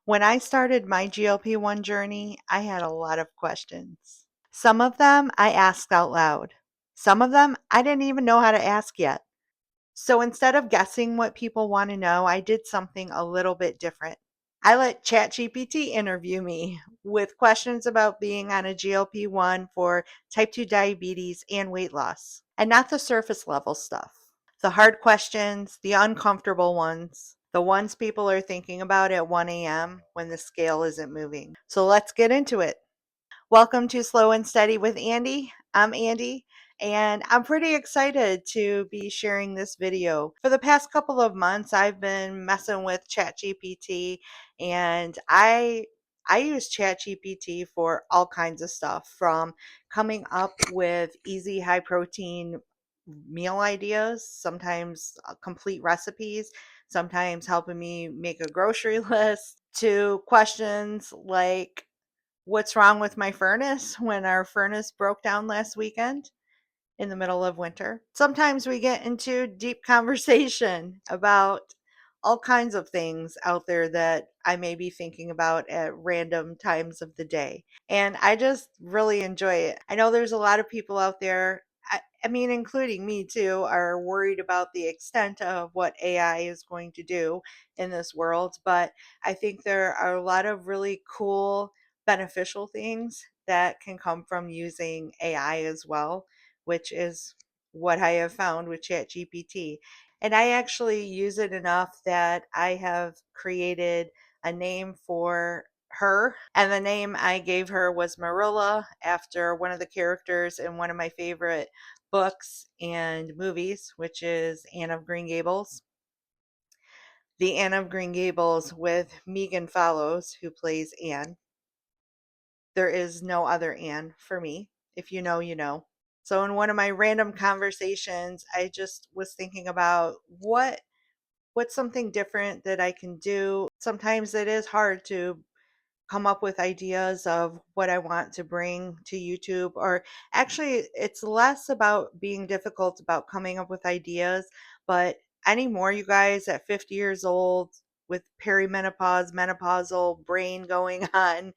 When I started my GLP-1 journey, I had a lot of questions. Some of them I asked out loud. Some of them I didn't even know how to ask yet. So instead of guessing what people want to know, I did something a little bit different. I let ChatGPT interview me with questions about being on a GLP-1 for type 2 diabetes and weight loss, and not the surface level stuff. The hard questions, the uncomfortable ones, the ones people are thinking about at 1 a.m. when the scale isn't moving. So let's get into it. Welcome to Slow and Steady with Andy. I'm Andy, and I'm pretty excited to be sharing this video. For the past couple of months, I've been messing with ChatGPT, and I use ChatGPT for all kinds of stuff, from coming up with easy, high protein meal ideas, sometimes complete recipes, sometimes helping me make a grocery list, to questions like what's wrong with my furnace when our furnace broke down last weekend in the middle of winter. Sometimes we get into deep conversation about all kinds of things out there that I may be thinking about at random times of the day. And I just really enjoy it. I know there's a lot of people out there, I mean, including me too, are worried about the extent of what AI is going to do in this world. But I think there are a lot of really cool, beneficial things that can come from using AI as well, which is what I have found with ChatGPT. And I actually use it enough that I have created a name for her. And the name I gave her was Marilla, after one of the characters in one of my favorite books and movies, which is Anne of Green Gables. The Anne of Green Gables with Megan Follows, who plays Anne. There is no other Anne for me. If you know, you know. So in one of my random conversations, I just was thinking about what's something different that I can do. Sometimes it is hard to come up with ideas of what I want to bring to YouTube, or actually it's less about being difficult about coming up with ideas, but anymore, you guys, at 50 years old with perimenopause, menopausal brain going on,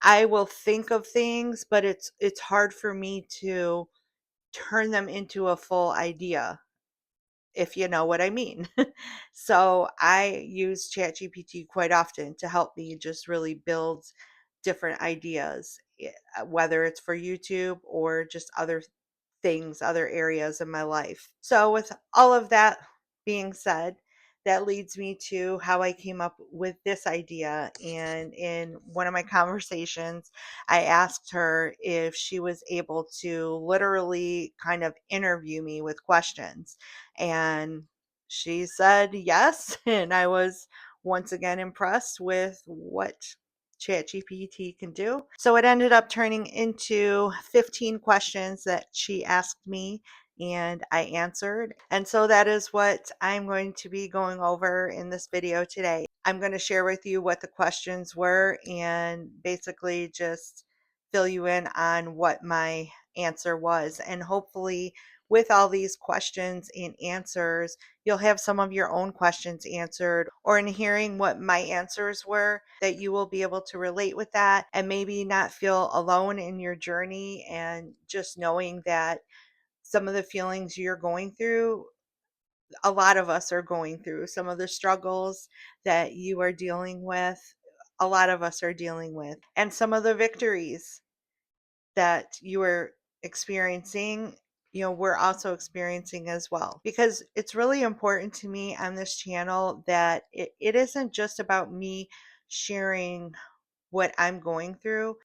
I will think of things, but it's hard for me to turn them into a full idea, if you know what I mean. So I use ChatGPT quite often to help me just really build different ideas, whether it's for YouTube or just other things, other areas in my life. So, with all of that being said, that leads me to how I came up with this idea. And in one of my conversations, I asked her if she was able to literally kind of interview me with questions. And she said yes. And I was once again impressed with what ChatGPT can do. So it ended up turning into 15 questions that she asked me and I answered. And so that is what I'm going to be going over in this video today. I'm going to share with you what the questions were and basically just fill you in on what my answer was. And hopefully, with all these questions and answers, you'll have some of your own questions answered, or in hearing what my answers were, that you will be able to relate with that and maybe not feel alone in your journey, and just knowing that some of the feelings you're going through, a lot of us are going through some of the struggles that you are dealing with. A lot of us are dealing with, and some of the victories that you are experiencing, we're also experiencing as well. Because it's really important to me on this channel that it isn't just about me sharing what I'm going through,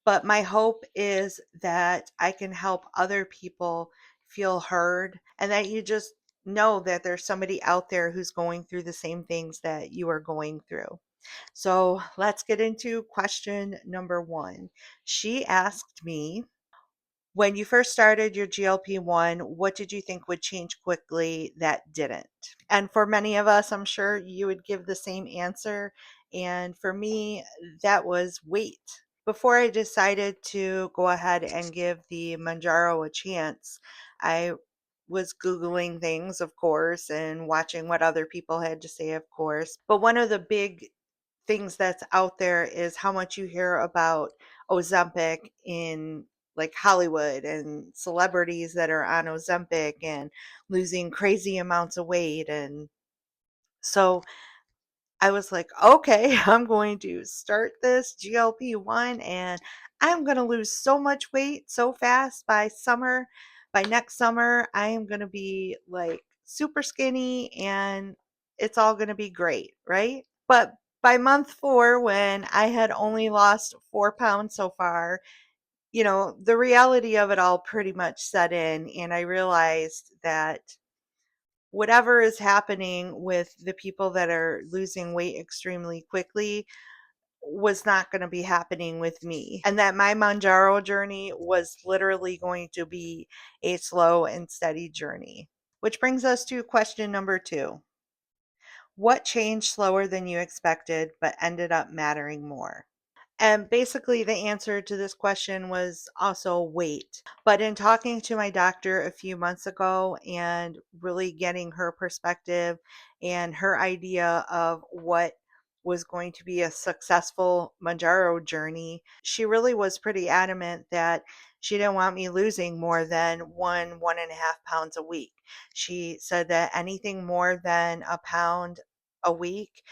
but my hope is that I can help other people feel heard, and that you just know that there's somebody out there who's going through the same things that you are going through. So let's get into question number one. She asked me, when you first started your GLP-1, what did you think would change quickly that didn't? And for many of us, I'm sure you would give the same answer. And for me, that was weight. Before I decided to go ahead and give the Mounjaro a chance, I was Googling things, of course, and watching what other people had to say, of course. But one of the big things that's out there is how much you hear about Ozempic in like Hollywood and celebrities that are on Ozempic and losing crazy amounts of weight. And so I was like, okay, I'm going to start this GLP-1 and I'm going to lose so much weight so fast by summer. By next summer, I am going to be like super skinny and it's all going to be great, right? But by month 4, when I had only lost 4 pounds so far, the reality of it all pretty much set in. And I realized that whatever is happening with the people that are losing weight extremely quickly was not going to be happening with me. And that my Mounjaro journey was literally going to be a slow and steady journey. Which brings us to question number 2. What changed slower than you expected but ended up mattering more? And basically, the answer to this question was also weight. But in talking to my doctor a few months ago and really getting her perspective and her idea of what was going to be a successful Manjaro journey, she really was pretty adamant that she didn't want me losing more than 1.5 pounds a week. She said that anything more than a pound a week,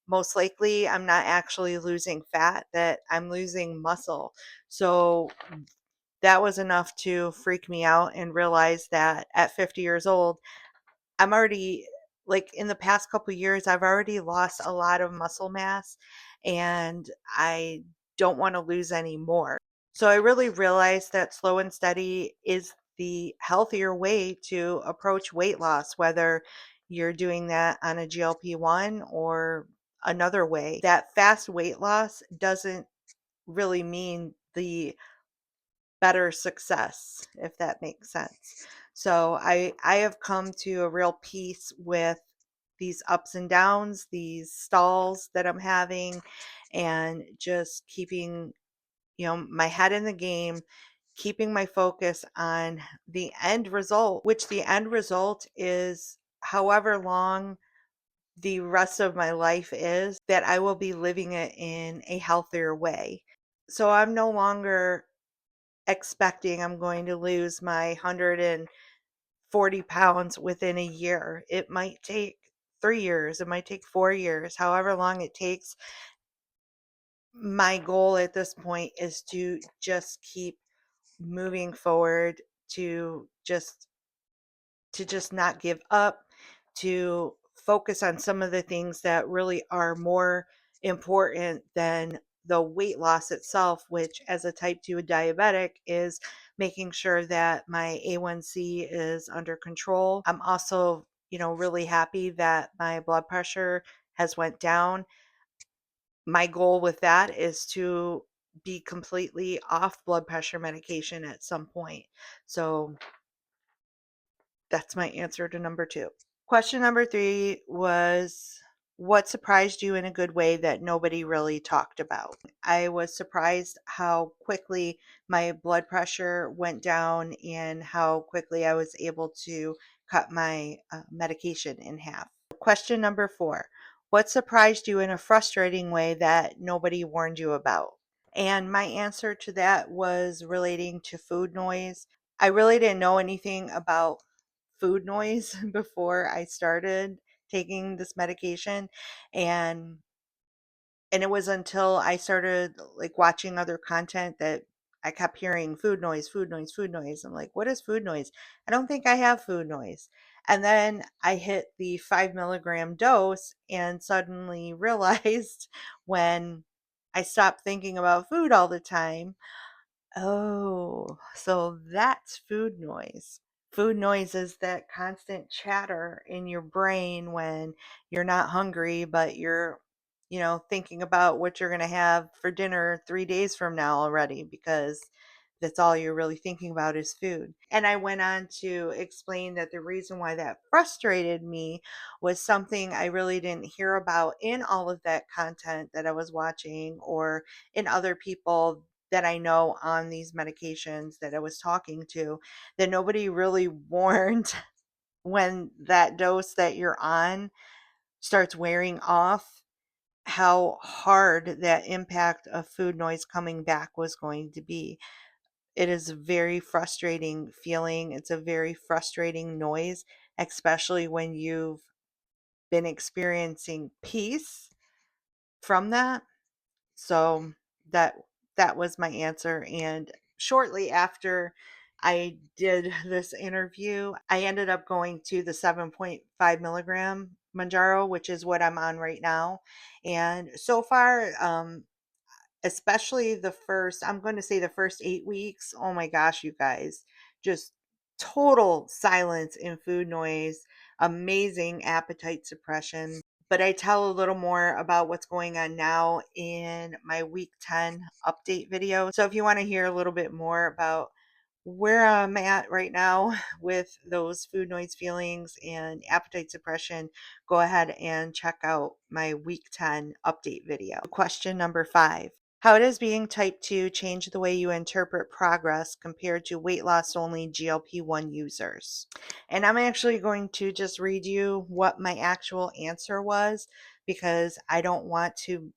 most likely I'm not actually losing fat, that I'm losing muscle. So that was enough to freak me out and realize that at 50 years old, I'm already, like, in the past couple years, I've already lost a lot of muscle mass and I don't want to lose any more. So I really realized that slow and steady is the healthier way to approach weight loss, whether you're doing that on a GLP-1 or another way. That fast weight loss doesn't really mean the better success, if that makes sense. So I have come to a real peace with these ups and downs, these stalls that I'm having, and just keeping, my head in the game, keeping my focus on the end result, which the end result is however long the rest of my life is, that I will be living it in a healthier way. So I'm no longer expecting I'm going to lose my 140 pounds within a year. It might take 3 years, it might take 4 years, however long it takes. My goal at this point is to just keep moving forward, to just not give up, to focus on some of the things that really are more important than the weight loss itself, which as a type 2 diabetic is making sure that my A1C is under control. I'm also, really happy that my blood pressure has went down. My goal with that is to be completely off blood pressure medication at some point. So that's my answer to number 2. Question number 3 was, what surprised you in a good way that nobody really talked about? I was surprised how quickly my blood pressure went down and how quickly I was able to cut my medication in half. Question number 4, what surprised you in a frustrating way that nobody warned you about? And my answer to that was relating to food noise. I really didn't know anything about food noise before I started taking this medication, and it was until I started like watching other content that I kept hearing food noise, food noise, food noise. I'm like, what is food noise? I don't think I have food noise. And then I hit the 5 milligram dose and suddenly realized when I stopped thinking about food all the time, oh, so that's food noise. Food noise is that constant chatter in your brain when you're not hungry, but you're, thinking about what you're going to have for dinner 3 days from now already, because that's all you're really thinking about is food. And I went on to explain that the reason why that frustrated me was something I really didn't hear about in all of that content that I was watching or in other people that I know on these medications that I was talking to, that nobody really warned when that dose that you're on starts wearing off, how hard that impact of food noise coming back was going to be. It is a very frustrating feeling. It's a very frustrating noise, especially when you've been experiencing peace from that. So that that was my answer. And shortly after I did this interview, I ended up going to the 7.5 milligram Mounjaro, which is what I'm on right now. And so far, especially the first, I'm going to say the first 8 weeks, oh my gosh, you guys, just total silence in food noise, amazing appetite suppression. But I tell a little more about what's going on now in my week 10 update video. So if you want to hear a little bit more about where I'm at right now with those food noise feelings and appetite suppression, go ahead and check out my week 10 update video. Question number 5. How does being type 2 change the way you interpret progress compared to weight loss only GLP-1 users? And I'm actually going to just read you what my actual answer was because I don't want to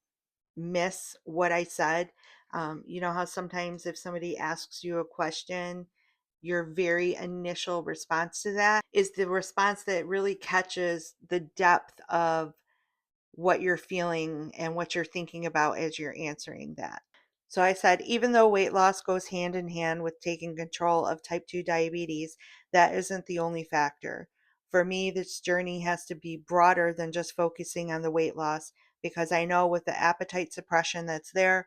miss what I said. You know how sometimes if somebody asks you a question, your very initial response to that is the response that really catches the depth of what you're feeling and what you're thinking about as you're answering that. So I said, even though weight loss goes hand in hand with taking control of type 2 diabetes, that isn't the only factor. For me, this journey has to be broader than just focusing on the weight loss because I know with the appetite suppression that's there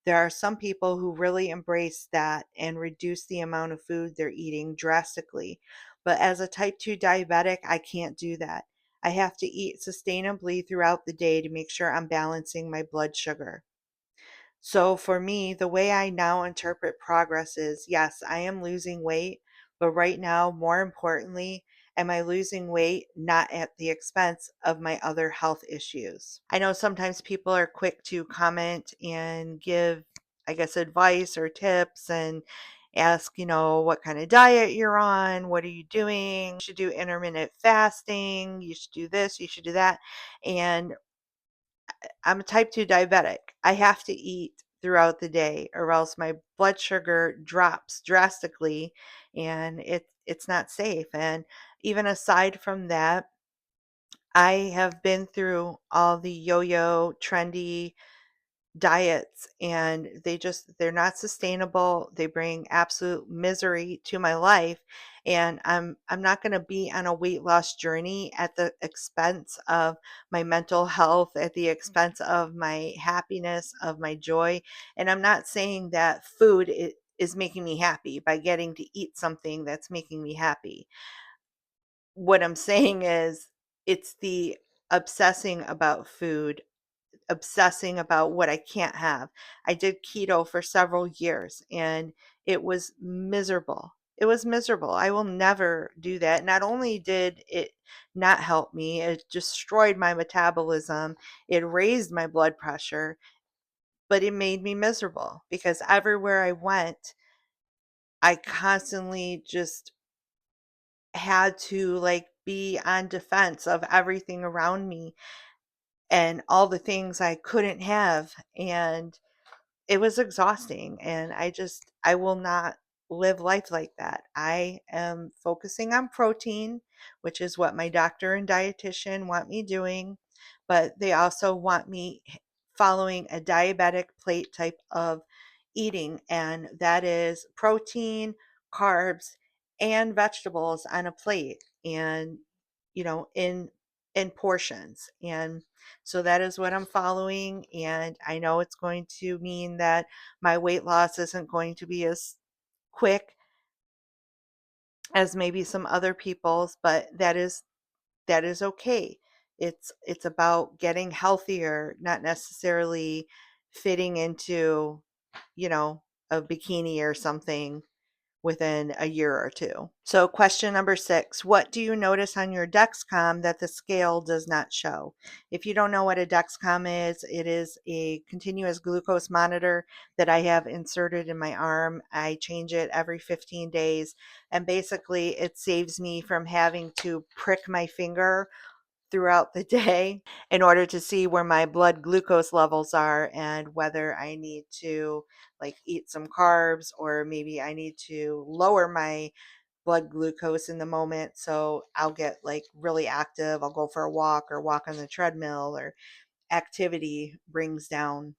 are some people who really embrace that and reduce the amount of food they're eating drastically. But as a type 2 diabetic, I can't do that. I have to eat sustainably throughout the day to make sure I'm balancing my blood sugar. So for me, the way I now interpret progress is yes, I am losing weight, but right now, more importantly, am I losing weight not at the expense of my other health issues? I know sometimes people are quick to comment and give, I guess, advice or tips and ask, what kind of diet you're on, what are you doing? You should do intermittent fasting, you should do this, you should do that. And I'm a type 2 diabetic. I have to eat throughout the day or else my blood sugar drops drastically and it's not safe. And even aside from that, I have been through all the yo-yo trendy diets and they're not sustainable. They bring absolute misery to my life and I'm not going to be on a weight loss journey at the expense of my mental health, at the expense of my happiness, of my joy. And I'm not saying that is making me happy by getting to eat something that's making me happy. What I'm saying is it's the obsessing about food, obsessing about what I can't have. I did keto for several years and it was miserable. It was miserable. I will never do that. Not only did it not help me, it destroyed my metabolism, it raised my blood pressure, but it made me miserable because everywhere I went, I constantly just had to like be on defense of everything around me and all the things I couldn't have. And it was exhausting and I will not live life like that. I am focusing on protein, which is what my doctor and dietitian want me doing, but they also want me following a diabetic plate type of eating, and that is protein, carbs, and vegetables on a plate and in portions. And so that is what I'm following. And I know it's going to mean that my weight loss isn't going to be as quick as maybe some other people's, but that is okay. It's about getting healthier, not necessarily fitting into, you know, a bikini or something within a year or two. So question number 6, what do you notice on your Dexcom that the scale does not show? If you don't know what a Dexcom is, it is a continuous glucose monitor that I have inserted in my arm. I change it every 15 days and basically it saves me from having to prick my finger throughout the day in order to see where my blood glucose levels are and whether I need to like eat some carbs or maybe I need to lower my blood glucose in the moment. So I'll get like really active. I'll go for a walk or walk on the treadmill, or activity brings down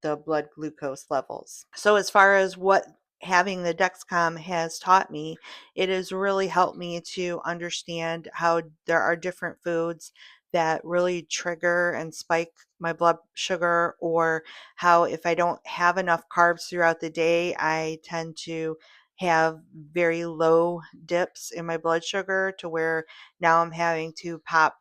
the blood glucose levels. So, as far as what having the Dexcom has taught me, it has really helped me to understand how there are different foods that really trigger and spike my blood sugar, or how if I don't have enough carbs throughout the day, I tend to have very low dips in my blood sugar to where now I'm having to pop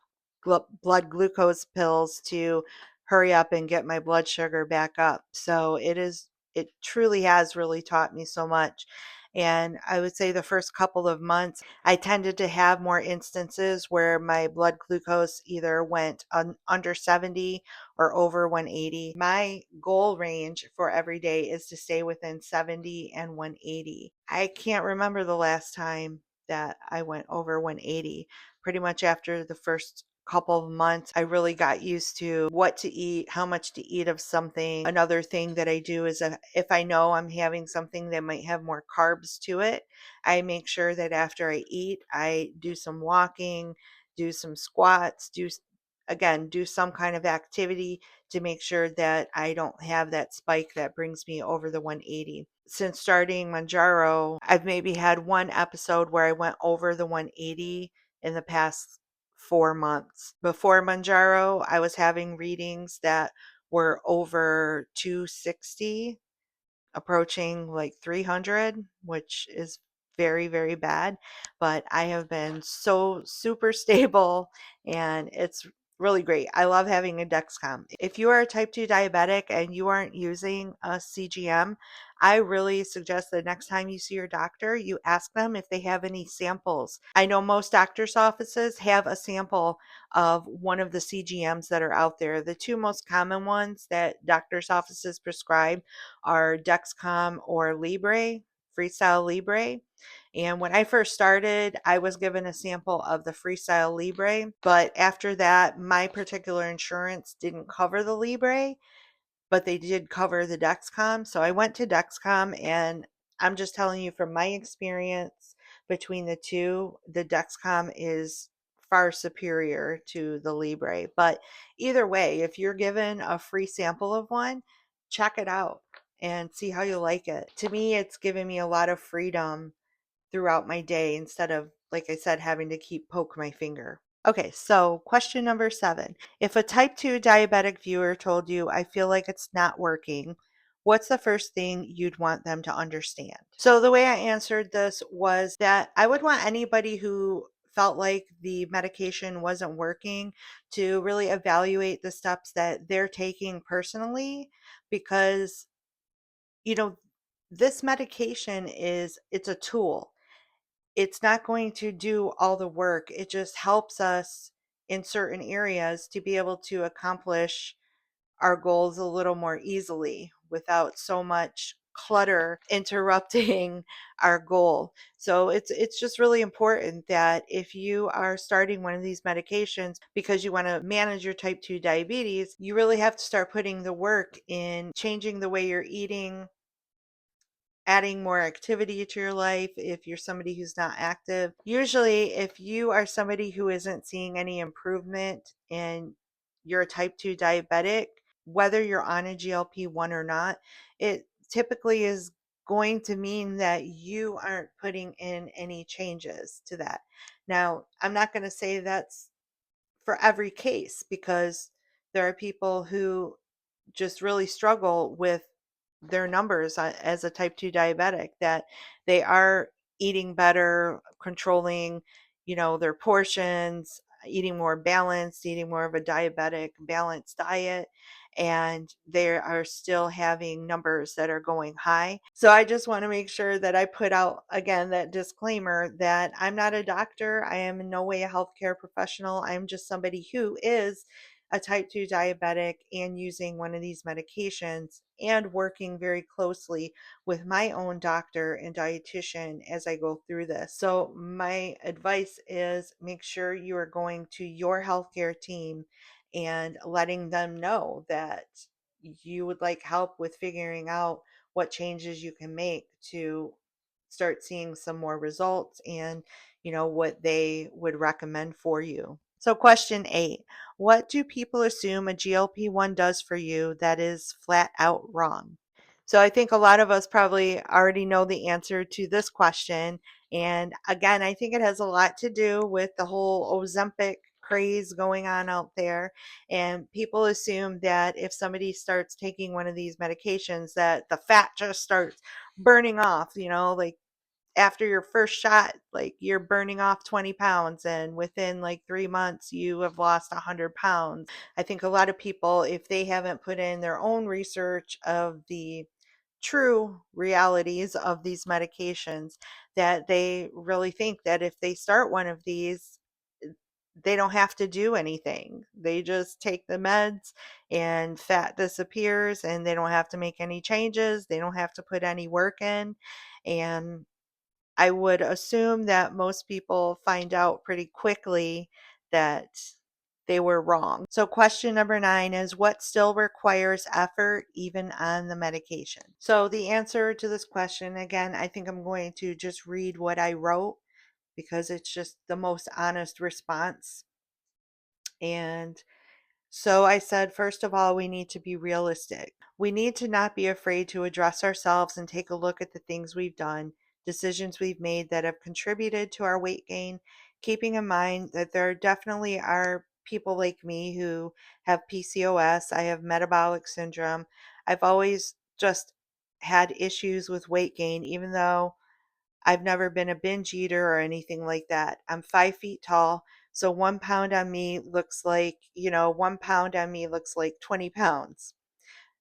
blood glucose pills to hurry up and get my blood sugar back up. So it truly has really taught me so much. And I would say the first couple of months, I tended to have more instances where my blood glucose either went under 70 or over 180. My goal range for every day is to stay within 70 and 180. I can't remember the last time that I went over 180. Pretty much after the first couple of months, I really got used to what to eat, how much to eat of something. Another thing that I do is if I know I'm having something that might have more carbs to it, I make sure that after I eat, I do some walking, do some squats, do some kind of activity to make sure that I don't have that spike that brings me over the 180. Since starting Mounjaro, I've maybe had one episode where I went over the 180 in the past 4 months. Before Mounjaro, I was having readings that were over 260, approaching like 300, which is very, very bad. But I have been so super stable and it's really great. I love having a Dexcom. If you are a type 2 diabetic and you aren't using a CGM, I really suggest the next time you see your doctor, you ask them if they have any samples. I know most doctor's offices have a sample of one of the CGMs that are out there. The two most common ones that doctor's offices prescribe are Dexcom or Libre, Freestyle Libre. And when I first started, I was given a sample of the Freestyle Libre, but after that, my particular insurance didn't cover the Libre, but they did cover the Dexcom. So I went to Dexcom, and I'm just telling you from my experience between the two, the Dexcom is far superior to the Libre. But either way, if you're given a free sample of one, check it out and see how you like it. To me, it's given me a lot of freedom throughout my day instead of, like I said, having to keep poke my finger. Okay, so question number 7. If a type 2 diabetic viewer told you, I feel like it's not working, what's the first thing you'd want them to understand? So the way I answered this was that I would want anybody who felt like the medication wasn't working to really evaluate the steps that they're taking personally, because you know this medication it's a tool. It's not going to do all the work. It just helps us in certain areas to be able to accomplish our goals a little more easily without so much clutter interrupting our goal. So it's just really important that if you are starting one of these medications because you want to manage your type 2 diabetes, you really have to start putting the work in changing the way you're eating, adding more activity to your life if you're somebody who's not active. Usually, if you are somebody who isn't seeing any improvement and you're a type 2 diabetic, whether you're on a GLP-1 or not, it typically is going to mean that you aren't putting in any changes to that. Now, I'm not going to say that's for every case, because there are people who just really struggle with their numbers as a type 2 diabetic, that they are eating better, controlling, their portions, eating more balanced, eating more of a diabetic balanced diet, and they are still having numbers that are going high. So I just want to make sure that I put out again that disclaimer that I'm not a doctor. I am in no way a healthcare professional. I'm just somebody who is a type 2 diabetic and using one of these medications and working very closely with my own doctor and dietitian as I go through this. So, my advice is make sure you are going to your healthcare team and letting them know that you would like help with figuring out what changes you can make to start seeing some more results and what they would recommend for you. So question 8, what do people assume a GLP-1 does for you that is flat out wrong? So I think a lot of us probably already know the answer to this question. And again, I think it has a lot to do with the whole Ozempic craze going on out there. And people assume that if somebody starts taking one of these medications, that the fat just starts burning off, like after your first shot, like you're burning off 20 pounds, and within like 3 months, you have lost 100 pounds. I think a lot of people, if they haven't put in their own research of the true realities of these medications, that they really think that if they start one of these, they don't have to do anything. They just take the meds and fat disappears and they don't have to make any changes. They don't have to put any work in. And I would assume that most people find out pretty quickly that they were wrong. So, question number 9 is what still requires effort even on the medication? So, the answer to this question, again, I think I'm going to just read what I wrote because it's just the most honest response. And so I said, first of all, we need to be realistic. We need to not be afraid to address ourselves and take a look at the things we've done, decisions we've made that have contributed to our weight gain, keeping in mind that there definitely are people like me who have PCOS. I have metabolic syndrome. I've always just had issues with weight gain, even though I've never been a binge eater or anything like that. I'm 5 feet tall. So 1 pound on me looks like, 1 pound on me looks like 20 pounds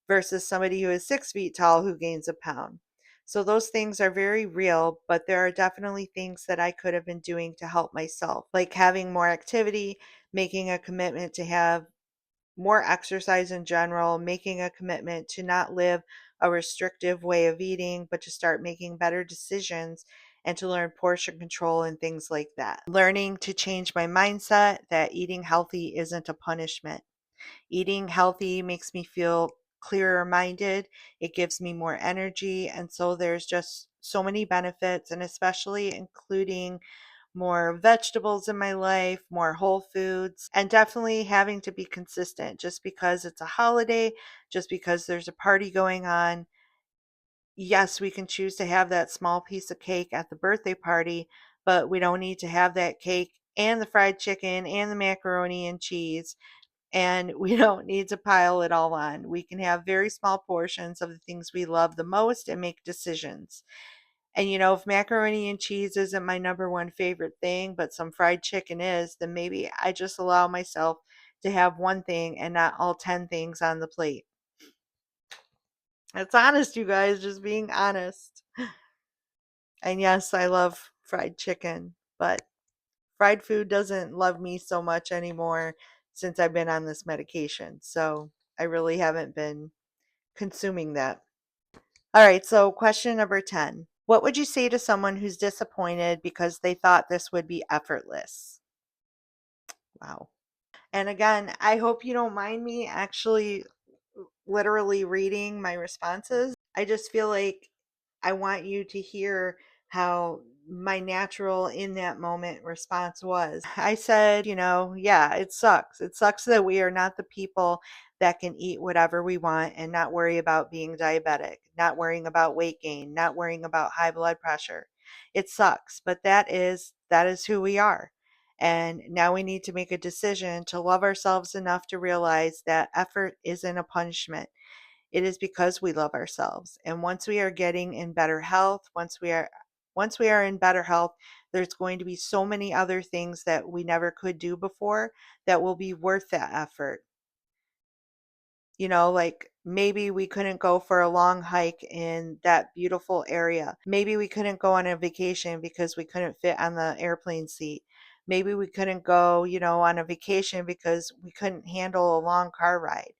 versus somebody who is 6 feet tall who gains a pound. So those things are very real, but there are definitely things that I could have been doing to help myself, like having more activity, making a commitment to have more exercise in general, making a commitment to not live a restrictive way of eating, but to start making better decisions and to learn portion control and things like that. Learning to change my mindset that eating healthy isn't a punishment. Eating healthy makes me feel clearer minded, it gives me more energy, and so there's just so many benefits, and especially including more vegetables in my life, more whole foods, and definitely having to be consistent. Just because it's a holiday, just because there's a party going on, yes, we can choose to have that small piece of cake at the birthday party, but we don't need to have that cake and the fried chicken and the macaroni and cheese, and we don't need to pile it all on. We can have very small portions of the things we love the most and make decisions. And if macaroni and cheese isn't my number one favorite thing, but some fried chicken is, then maybe I just allow myself to have one thing and not all 10 things on the plate. It's honest, you guys, just being honest. And yes, I love fried chicken, but fried food doesn't love me so much anymore since I've been on this medication. So I really haven't been consuming that. All right, so question number 10. What would you say to someone who's disappointed because they thought this would be effortless? Wow. And again, I hope you don't mind me actually literally reading my responses. I just feel like I want you to hear how my natural in that moment response was. I said, yeah, it sucks. It sucks that we are not the people that can eat whatever we want and not worry about being diabetic, not worrying about weight gain, not worrying about high blood pressure. It sucks, but that is who we are. And now we need to make a decision to love ourselves enough to realize that effort isn't a punishment. It is because we love ourselves. And once we are getting in better health, once we are in better health, there's going to be so many other things that we never could do before that will be worth that effort. Like maybe we couldn't go for a long hike in that beautiful area. Maybe we couldn't go on a vacation because we couldn't fit on the airplane seat. Maybe we couldn't go, on a vacation because we couldn't handle a long car ride.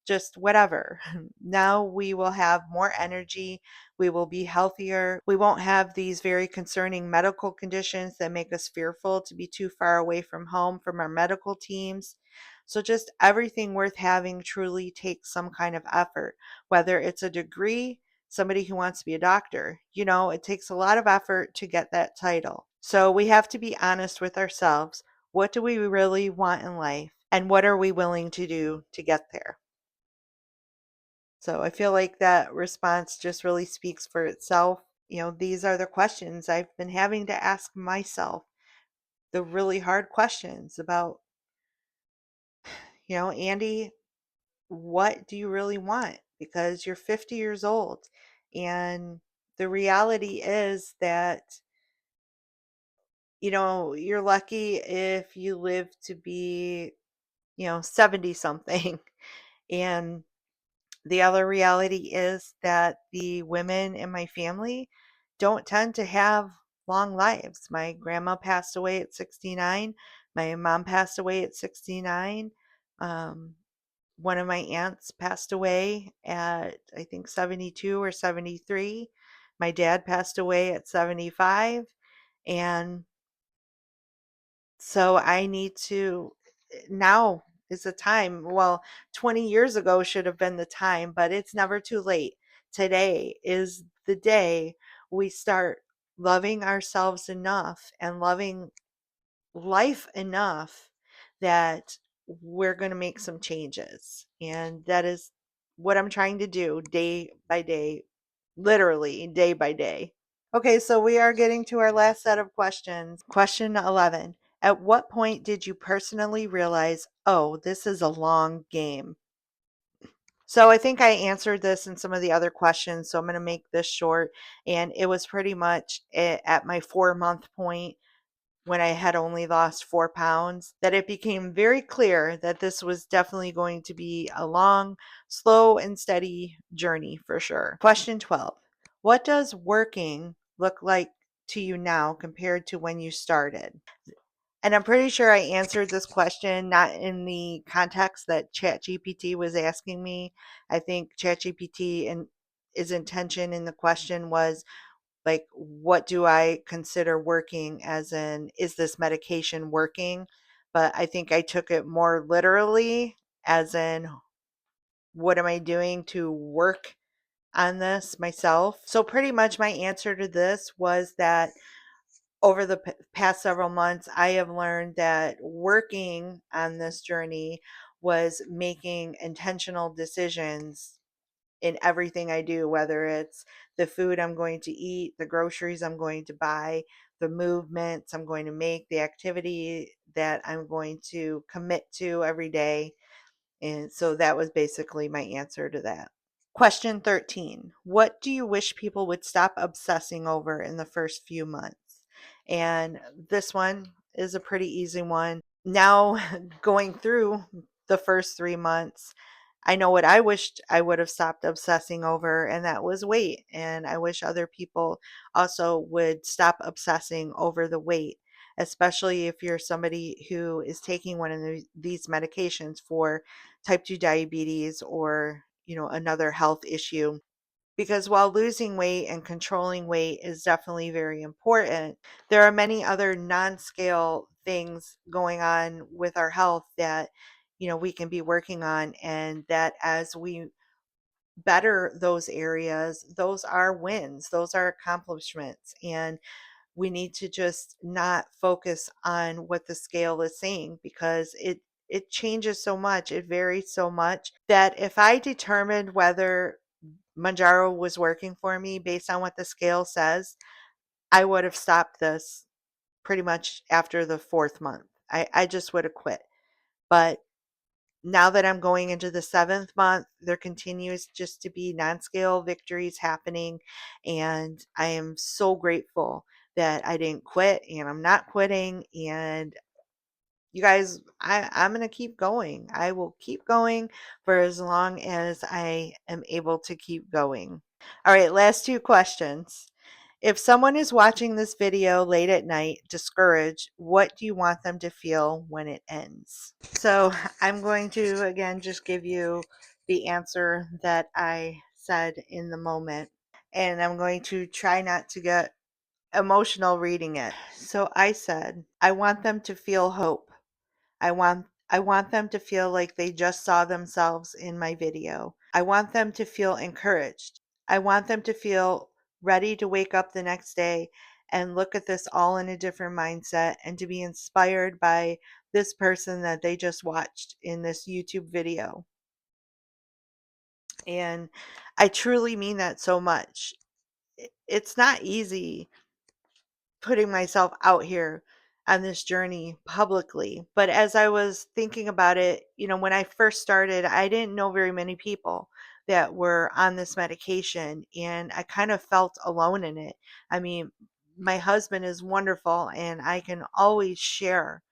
Just whatever. Now we will have more energy. We will be healthier. We won't have these very concerning medical conditions that make us fearful to be too far away from home from our medical teams. So, just everything worth having truly takes some kind of effort, whether it's a degree, somebody who wants to be a doctor. It takes a lot of effort to get that title. So, we have to be honest with ourselves. What do we really want in life? And what are we willing to do to get there? So I feel like that response just really speaks for itself. These are the questions I've been having to ask myself, the really hard questions about, Andy, what do you really want? Because you're 50 years old. And the reality is that, you're lucky if you live to be, 70 something. And the other reality is that the women in my family don't tend to have long lives. My grandma passed away at 69. My mom passed away at 69. Um, one of my aunts passed away at, I think, 72 or 73. My dad passed away at 75. And so I need to, now is the time. Well, 20 years ago should have been the time, but it's never too late. Today is the day we start loving ourselves enough and loving life enough that we're going to make some changes. And that is what I'm trying to do day by day, literally day by day. Okay, so we are getting to our last set of questions. Question 11. At what point did you personally realize, oh, this is a long game? So I think I answered this in some of the other questions, so I'm going to make this short. And it was pretty much at my 4 month point when I had only lost 4 pounds that it became very clear that this was definitely going to be a long, slow, and steady journey for sure. Question 12. What does working look like to you now compared to when you started? And I'm pretty sure I answered this question not in the context that ChatGPT was asking me. I think ChatGPT and his intention in the question was like, what do I consider working, as in, is this medication working? But I think I took it more literally, as in, what am I doing to work on this myself? So pretty much my answer to this was that over the past several months, I have learned that working on this journey was making intentional decisions in everything I do, whether it's the food I'm going to eat, the groceries I'm going to buy, the movements I'm going to make, the activity that I'm going to commit to every day. And so that was basically my answer to that. Question 13. What do you wish people would stop obsessing over in the first few months? And this one is a pretty easy one. Now, going through the first 3 months, I know what I wished I would have stopped obsessing over, and that was weight. And I wish other people also would stop obsessing over the weight, especially if you're somebody who is taking one of these medications for type 2 diabetes or, another health issue. Because while losing weight and controlling weight is definitely very important, there are many other non-scale things going on with our health that, we can be working on, and that as we better those areas, those are wins, those are accomplishments. And we need to just not focus on what the scale is saying, because it changes so much, it varies so much, that if I determined whether Mounjaro was working for me based on what the scale says, I would have stopped this pretty much after the 4th month. I just would have quit. But now that I'm going into the 7th month, there continues just to be non-scale victories happening. And I am so grateful that I didn't quit, and I'm not quitting. And you guys, I'm going to keep going. I will keep going for as long as I am able to keep going. All right, last two questions. If someone is watching this video late at night, discouraged, what do you want them to feel when it ends? So I'm going to, again, just give you the answer that I said in the moment. And I'm going to try not to get emotional reading it. So I said, I want them to feel hope. I want them to feel like they just saw themselves in my video. I want them to feel encouraged. I want them to feel ready to wake up the next day and look at this all in a different mindset and to be inspired by this person that they just watched in this YouTube video. And I truly mean that so much. It's not easy putting myself out here on this journey publicly. But as I was thinking about it, when I first started, I didn't know very many people that were on this medication, and I kind of felt alone in it. I mean, my husband is wonderful, and I can always share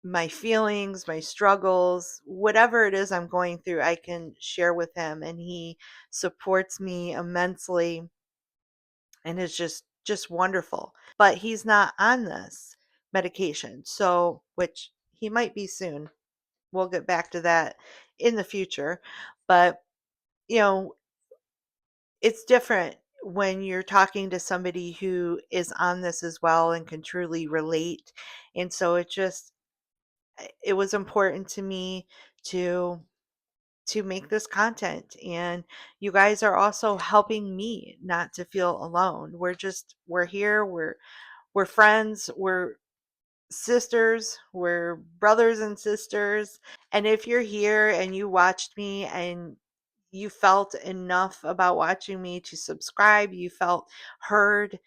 my feelings, my struggles, whatever it is I'm going through, I can share with him, and he supports me immensely and is just wonderful. But he's not on this medication, so which he might be soon. We'll get back to that in the future. But you know, it's different when you're talking to somebody who is on this as well and can truly relate. And so it was important to me to make this content, and you guys are also helping me not to feel alone. We're here, we're friends, we're sisters, we're brothers and sisters. And if you're here and you watched me and you felt enough about watching me to subscribe, you felt heard,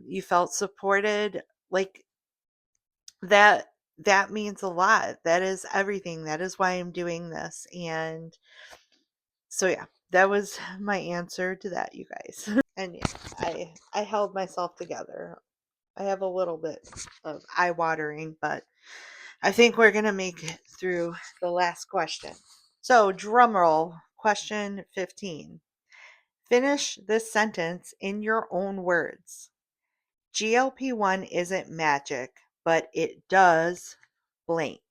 you felt supported, like that means a lot. That is everything. That is why I'm doing this. And so yeah, that was my answer to that, you guys. And yeah, I held myself together. I have a little bit of eye watering, but I think we're gonna make it through the last question. So drum roll, question 15. Finish this sentence in your own words. GLP-1 isn't magic, but it does blank.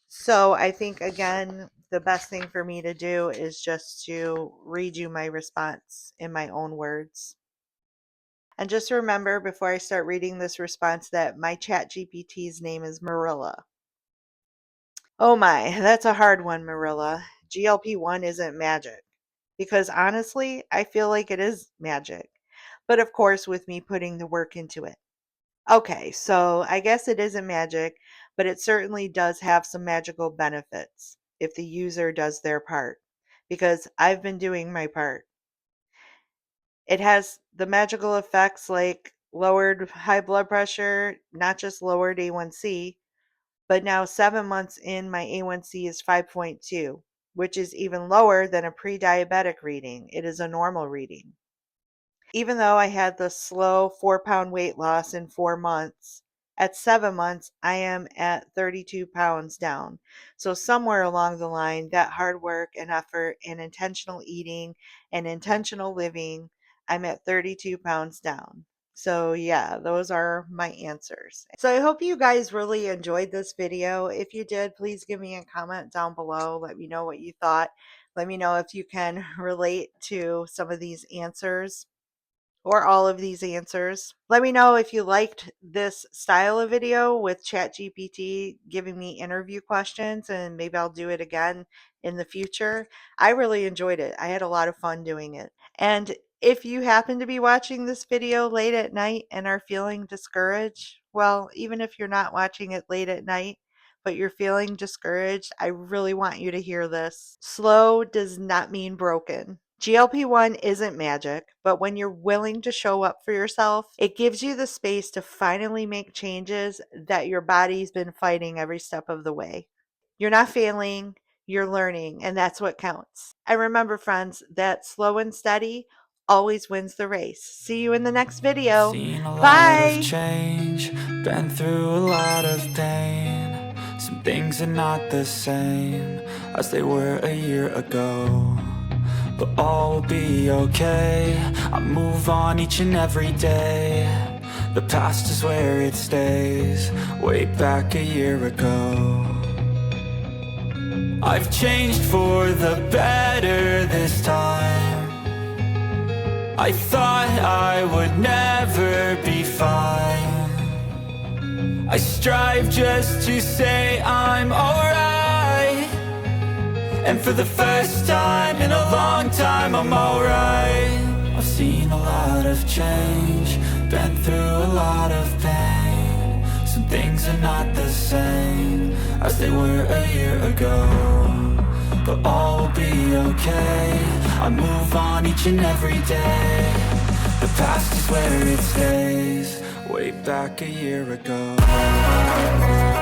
So I think, again, the best thing for me to do is just to read you my response in my own words. And just remember before I start reading this response that my ChatGPT's name is Marilla. Oh my, that's a hard one, Marilla. GLP-1 isn't magic. Because honestly, I feel like it is magic. But of course, with me putting the work into it. Okay, so I guess it isn't magic, but it certainly does have some magical benefits if the user does their part, because I've been doing my part. It has the magical effects like lowered high blood pressure, not just lowered A1C, but now 7 months in, my A1C is 5.2, which is even lower than a pre diabetic reading. It is a normal reading. Even though I had the slow 4-pound weight loss in 4 months, at 7 months, I am at 32 pounds down. So, somewhere along the line, that hard work and effort and intentional eating and intentional living, I'm at 32 pounds down. So, yeah, those are my answers. So, I hope you guys really enjoyed this video. If you did, please give me a comment down below. Let me know what you thought. Let me know if you can relate to some of these answers or all of these answers. Let me know if you liked this style of video with ChatGPT giving me interview questions, and maybe I'll do it again in the future. I really enjoyed it. I had a lot of fun doing it. And if you happen to be watching this video late at night and are feeling discouraged, well, even if you're not watching it late at night, but you're feeling discouraged, I really want you to hear this. Slow does not mean broken. GLP-1 isn't magic, but when you're willing to show up for yourself, it gives you the space to finally make changes that your body's been fighting every step of the way. You're not failing, you're learning, and that's what counts. And remember, friends, that slow and steady always wins the race. See you in the next video. Seen a lot Bye. of change, been through a lot of pain. Some things are not the same as they were a year ago, but but all will be okay. I move on each and every day. The past is where it stays, way back a year ago. I've changed for the better this time. I thought I would never be fine. I strive just to say I'm alright. And for the first time in a long time, I'm alright. I've seen a lot of change, been through a lot of pain. Some things are not the same as they were a year ago, but all will be okay. I move on each and every day. The past is where it stays, way back a year ago.